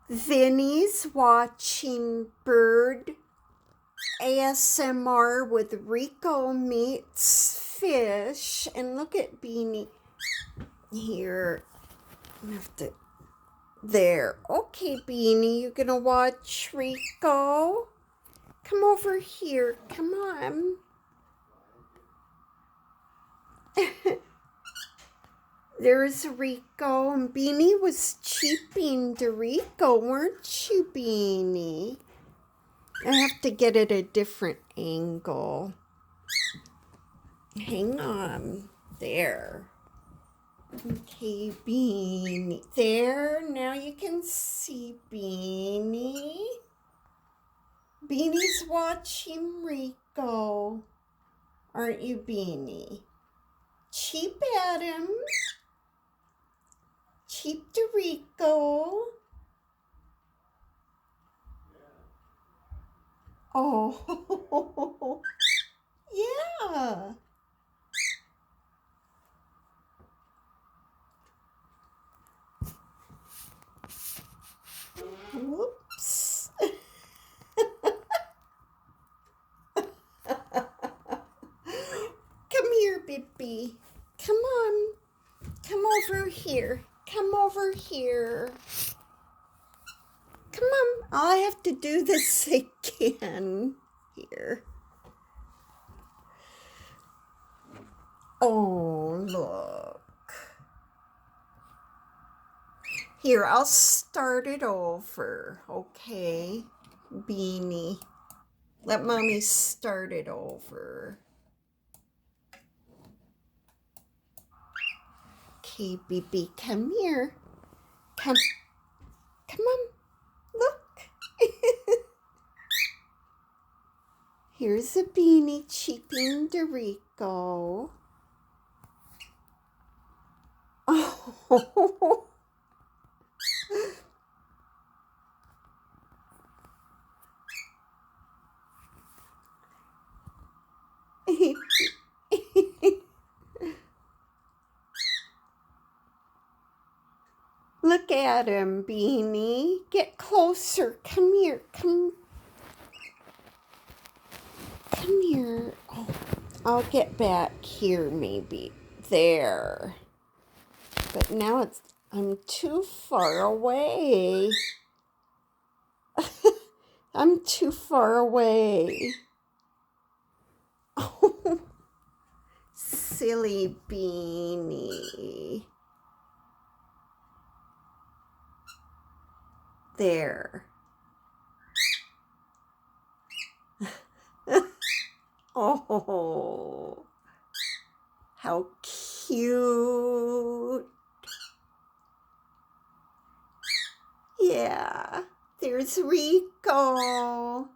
Vinny's watching bird ASMR with Rico Meets Fish. And look at Beanie here. I have to, there. Okay, Beanie, you gonna watch Rico? Come over here. Come on. There's Rico, and Beanie was cheeping to Rico, weren't you, Beanie? I have to get it a different angle. Hang on. There. Okay, Beanie. There, now you can see Beanie. Beanie's watching Rico. Aren't you, Beanie? Cheep at him. Cheep to Rico. Oh, yeah. Whoops. Come here, Bippy. Come on. Come over here. Come over here. Come on. I have to do this again. Here. Oh, look. Here, I'll start it over. Okay, Beanie. Let Mommy start it over. Okay, BB, come here. Come on, look. Here's a Beanie cheeping to Rico. Oh. Look at him, Beanie. Get closer. Come here. Come here. Oh, I'll get back here maybe. There. But now I'm too far away. I'm too far away. Oh, silly Beanie. There. Oh, how cute. Yeah, there's Rico.